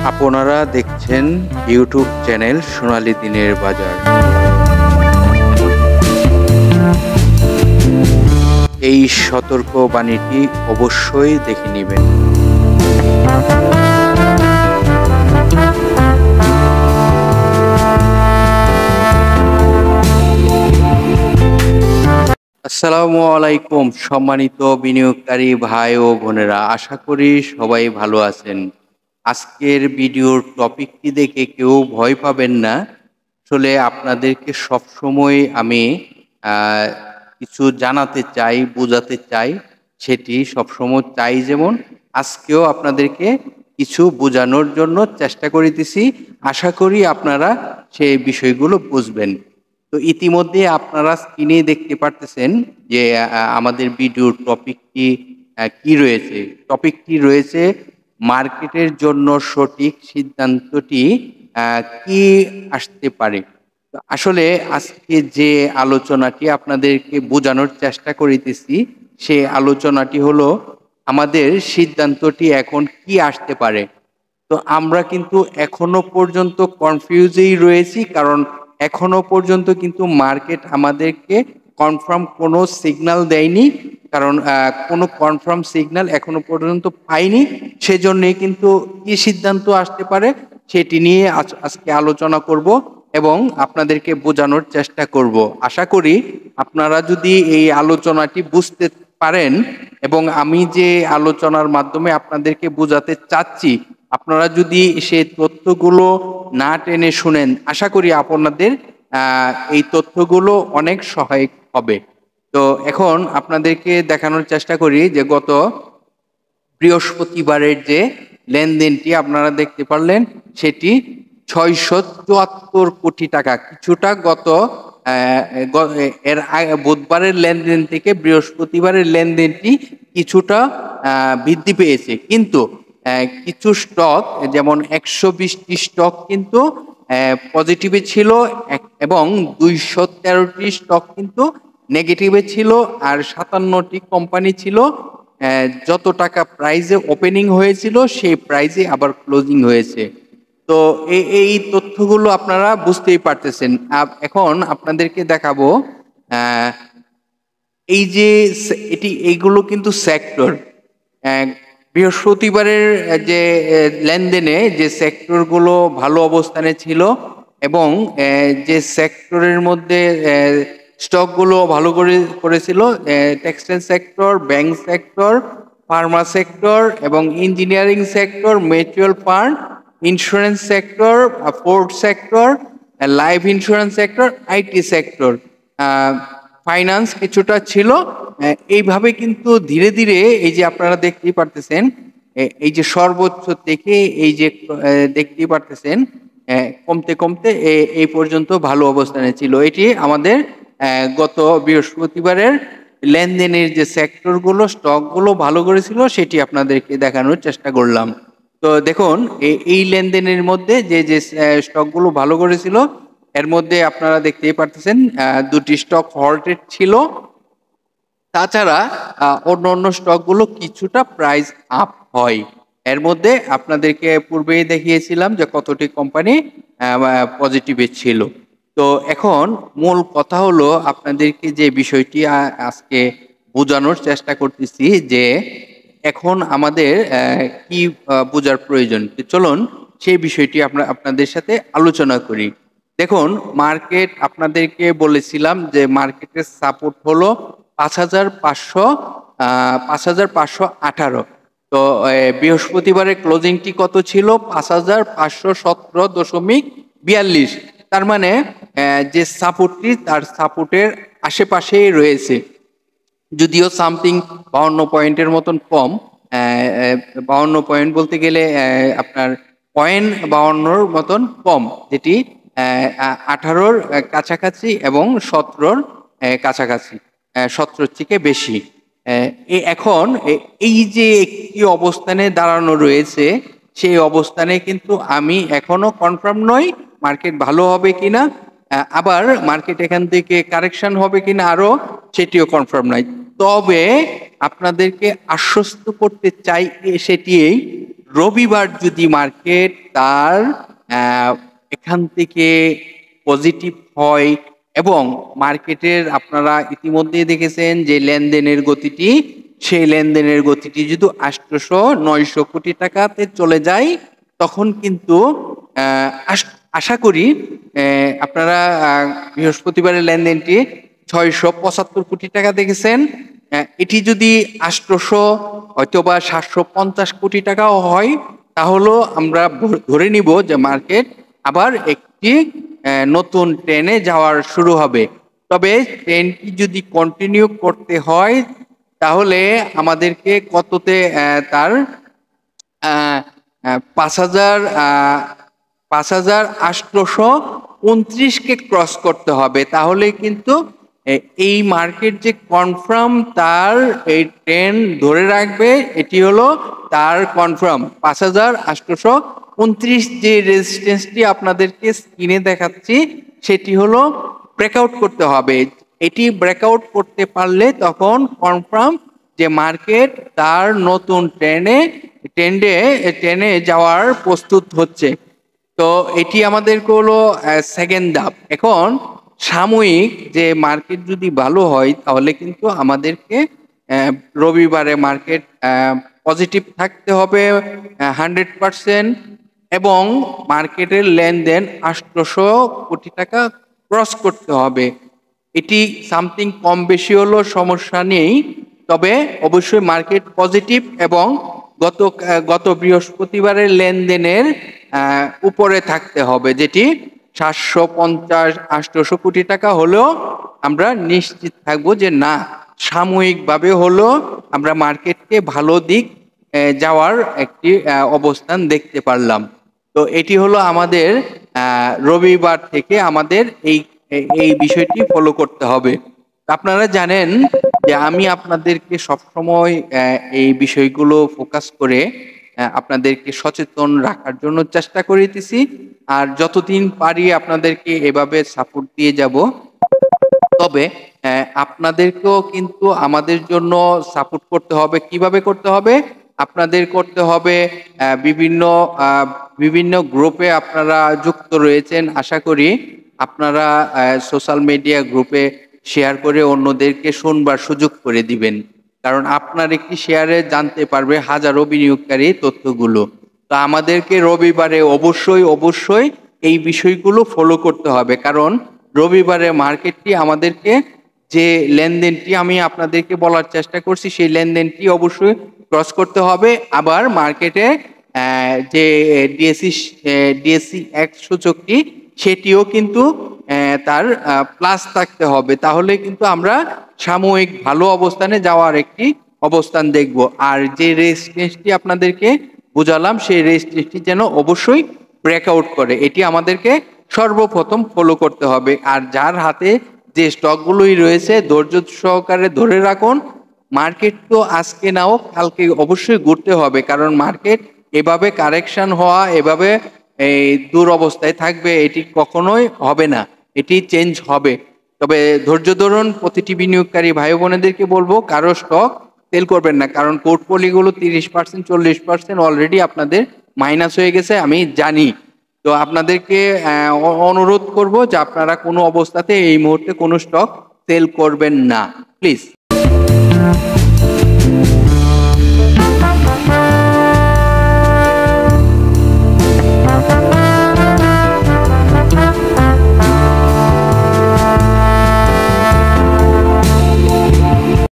আপনারা দেখছেন YouTube channel সোনালী দিনের বাজার। এই সতর্ক বাণীটি অবশ্যই দেখে নেবেন। আসসালামু আলাইকুম সম্মানিত বিনিয়োগকারী ভাই ও বোনেরা, আশা করি সবাই ভালো আছেন। আজকের ভিডিওর টপিকটি দেখে কেউ ভয় পাবেন না। আসলে আপনাদেরকে সবসময় আমি কিছু জানাতে চাই, বোঝাতে চাই, সেটি সবসময় চাই। যেমন আজকেও আপনাদেরকে কিছু বোঝানোর জন্য চেষ্টা করিতেছি। আশা করি আপনারা সেই বিষয়গুলো বুঝবেন। তো ইতিমধ্যে আপনারা স্ক্রিনে দেখতে পারতেছেন যে আমাদের ভিডিওর টপিকটি কি রয়েছে। টপিকটি রয়েছে মার্কেটের জন্য সঠিক সিদ্ধান্তটি কি আসতে পারে। তো আসলে আজকে যে আলোচনাটি আপনাদেরকে বোঝানোর চেষ্টা করিতেছি, সেই আলোচনাটি হলো আমাদের সিদ্ধান্তটি এখন কি আসতে পারে। তো আমরা কিন্তু এখনো পর্যন্ত কনফিউজেই রয়েছি, কারণ এখনো পর্যন্ত কিন্তু মার্কেট আমাদেরকে কনফার্ম কোনো সিগন্যাল দেয়নি। কারণ কোনো কনফার্ম সিগন্যাল এখনো পর্যন্ত পাইনি। সেজন্যই কিন্তু কি সিদ্ধান্ত আসতে পারে সেটি নিয়ে আজকে আলোচনা করব এবং আপনাদেরকে বোঝানোর চেষ্টা করব। আশা করি আপনারা যদি এই আলোচনাটি বুঝতে পারেন এবং আমি যে আলোচনার মাধ্যমে আপনাদেরকে বোঝাতে চাচ্ছি, আপনারা যদি সেই তথ্যগুলো না টেনে শুনেন, আশা করি আপনাদের এই তথ্যগুলো অনেক সহায়ক হবে। তো এখন আপনাদেরকে দেখানোর চেষ্টা করি যে গত বৃহস্পতিবারের যে লেনদেনটি আপনারা দেখতে পারলেন, সেটি 674 কোটি টাকা। কিছুটা গত বুধবারের লেনদেন থেকে বৃহস্পতিবারের লেনদেনটি কিছুটা বৃদ্ধি পেয়েছে, কিন্তু কিছু স্টক যেমন 120টি স্টক কিন্তু পজিটিভে ছিল এবং 213টি স্টক কিন্তু নেগেটিভে ছিল, আর 57টি কোম্পানি ছিল যত টাকা প্রাইজে ওপেনিং হয়েছিল সেই প্রাইজে আবার ক্লোজিং হয়েছে। তো এই তথ্যগুলো আপনারা বুঝতেই পারতেছেন। এখন আপনাদেরকে দেখাবো এই যে এইগুলো কিন্তু সেক্টর। বৃহস্পতিবারের যে লেনদেনে যে সেক্টরগুলো ভালো অবস্থানে ছিল এবং যে সেক্টরের মধ্যে স্টকগুলো ভালো করেছিল, textile sector, bank sector, pharma sector এবং engineering sector, mutual fund, insurance sector, port sector, life insurance sector, IT sector, finance কিছুটা ছিল। এইভাবে কিন্তু ধীরে ধীরে এই যে আপনারা দেখতেই পারতেছেন, এই যে সর্বোচ্চ থেকে এই যে দেখতেই পারতেছেন কমতে কমতে এই পর্যন্ত ভালো অবস্থানে ছিল। এটি আমাদের গত বৃহস্পতিবারের লেনদেনের যে সেক্টরগুলো, স্টকগুলো ভালো করেছিল সেটি আপনাদেরকে দেখানোর চেষ্টা করলাম। তো দেখুন এই লেনদেনের মধ্যে যে যে স্টকগুলো ভালো করেছিল, এর মধ্যে আপনারা দেখতেই পারতেছেন দুটি স্টক হল্টেড ছিল। তাছাড়া অন্য অন্য স্টকগুলো কিছুটা প্রাইস আপ হয়। এর মধ্যে আপনাদেরকে পূর্বেই দেখিয়েছিলাম যে কতটি কোম্পানি পজিটিভে ছিল। তো এখন মূল কথা হলো আপনাদেরকে যে বিষয়টি আজকে বোঝানোর চেষ্টা করতেছি যে এখন আমাদের কি বোঝার প্রয়োজন। চলুন সেই বিষয়টি আপনাদের সাথে আলোচনা করি। দেখুন, মার্কেট আপনাদেরকে বলেছিলাম যে মার্কেটের সাপোর্ট হলো 5,518। তো বৃহস্পতিবারের ক্লোজিংটি কত ছিল? 5,517.42। তার মানে যে সাপোর্টটি তার সাপোর্টের আশেপাশেই রয়েছে, যদিও সামথিং 52 পয়েন্টের মতন কম। 52 পয়েন্ট বলতে গেলে আপনার 0.52 মতন কম, যেটি 18-র কাছাকাছি এবং 17-র কাছাকাছি, 17-র থেকে বেশি। এখন এই যে একটি অবস্থানে দাঁড়ানো রয়েছে, সেই অবস্থানে কিন্তু আমি এখনো কনফার্ম নই মার্কেট ভালো হবে কিনা, আবার মার্কেট এখান থেকে কারেকশন হবে কিনা আরো সেটিও কনফার্ম নাই। তবে আপনাদেরকে আশ্বস্ত করতে চাই সেটিই, রবিবার যদি মার্কেট তার এখান থেকে পজিটিভ হয় এবং মার্কেটের আপনারা ইতিমধ্যে দেখেছেন যে লেনদেনের গতিটি, সেই লেনদেনের গতিটি যদি 800-900 কোটি টাকাতে চলে যায়, তখন কিন্তু আশা করি আপনারা বৃহস্পতিবারের লেনদেনটি 675 কোটি টাকা দেখেছেন। এটি যদি 800 হয়তোবা 750 কোটি টাকাও হয়, তাহলেও আমরা ধরে নিব যে মার্কেট আবার একটি নতুন ট্রেনে যাওয়ার শুরু হবে। তবে ট্রেনটি যদি কন্টিনিউ করতে হয়, তাহলে আমাদেরকে কততে তার 5,829কে ক্রস করতে হবে, তাহলে কিন্তু এই মার্কেট যে কনফার্ম তার এই ট্রেন ধরে রাখবে, এটি হলো তার কনফার্ম 5,829। যে রেজিস্ট্যান্সটি আপনাদেরকে স্ক্রিনে দেখাচ্ছি সেটি হলো ব্রেকআউট করতে হবে। এটি ব্রেকআউট করতে পারলে তখন কনফার্ম যে মার্কেট তার নতুন ট্রেনে যাওয়ার প্রস্তুত হচ্ছে। তো এটি আমাদের হলো সেকেন্ড ধাপ। এখন সাময়িক যে মার্কেট যদি ভালো হয়, তাহলে কিন্তু আমাদেরকে রবিবারে মার্কেট পজিটিভ থাকতে হবে 100%, এবং মার্কেটের লেনদেন 800 কোটি টাকা ক্রস করতে হবে। এটি সামথিং কম বেশি হলো সমস্যা নেই, তবে অবশ্যই মার্কেট পজিটিভ এবং গত বৃহস্পতিবারের লেনদেনের উপরে থাকতে হবে, যেটি 750-800 কোটি টাকা হলেও আমরা নিশ্চিত থাকবো যে না, সাময়িকভাবে হলেও আমরা মার্কেটকে ভালো দিক যাওয়ার একটি অবস্থান দেখতে পারলাম। তো এটি হলো আমাদের রবিবার থেকে আমাদের এই বিষয়টি ফলো করতে হবে। আপনারা জানেন যে আমি আপনাদেরকে সবসময় এই বিষয়গুলো ফোকাস করে আপনাদেরকে সচেতন রাখার জন্য চেষ্টা করিতেছি, আর যতদিন পারি আপনাদেরকে এভাবে সাপোর্ট দিয়ে যাব। তবে আপনাদেরকেও কিন্তু আমাদের জন্য সাপোর্ট করতে হবে। কিভাবে করতে হবে? আপনাদের করতে হবে বিভিন্ন বিভিন্ন গ্রুপে আপনারা যুক্ত রয়েছেন, আশা করি আপনারা সোশ্যাল মিডিয়া গ্রুপে শেয়ার করে অন্যদেরকে শুনবার সুযোগ করে দিবেন, কারণ আপনার একটি শেয়ারে জানতে পারবে হাজারো বিনিয়োগকারী তথ্যগুলো। তো আমাদেরকে রবিবারে অবশ্যই এই বিষয়গুলো ফলো করতে হবে, কারণ রবিবারে মার্কেটটি আমাদেরকে যে লেনদেনটি আমি আপনাদেরকে বলার চেষ্টা করছি, সেই লেনদেনটি অবশ্যই ক্রস করতে হবে। আবার মার্কেটে যে ডিএসসি এক্স সূচকটি, সেটিও কিন্তু তার প্লাস থাকতে হবে, তাহলে কিন্তু আমরা সাময়িক ভালো অবস্থানে যাওয়ার একটি অবস্থান দেখব। আর যে রেজিস্ট্যান্সটি আপনাদেরকে বুঝালাম, সেই রেজিস্ট্যান্সটি যেন অবশ্যই ব্রেকআউট করে, এটি আমাদেরকে সর্বপ্রথম ফলো করতে হবে। আর যার হাতে যে স্টকগুলোই রয়েছে, ধৈর্য সহকারে ধরে রাখুন। মার্কেট তো আজকে নাও কালকে অবশ্যই ঘুরতে হবে, কারণ মার্কেট এভাবে কারেকশন হওয়া, এভাবে এই দুরবস্থায় থাকবে, এটি কখনোই হবে না, এটি চেঞ্জ হবে। তবে ধৈর্য ধরুন। প্রতিটি বিনিয়োগকারী ভাই বোনেদেরকে বলবো, কারো স্টক সেল করবেন না, কারণ পোর্টফোলিওগুলো 30% 40% অলরেডি আপনাদের মাইনাস হয়ে গেছে, আমি জানি। তো আপনাদেরকে অনুরোধ করব যে আপনারা কোনো অবস্থাতে এই মুহূর্তে কোনো স্টক সেল করবেন না, প্লিজ।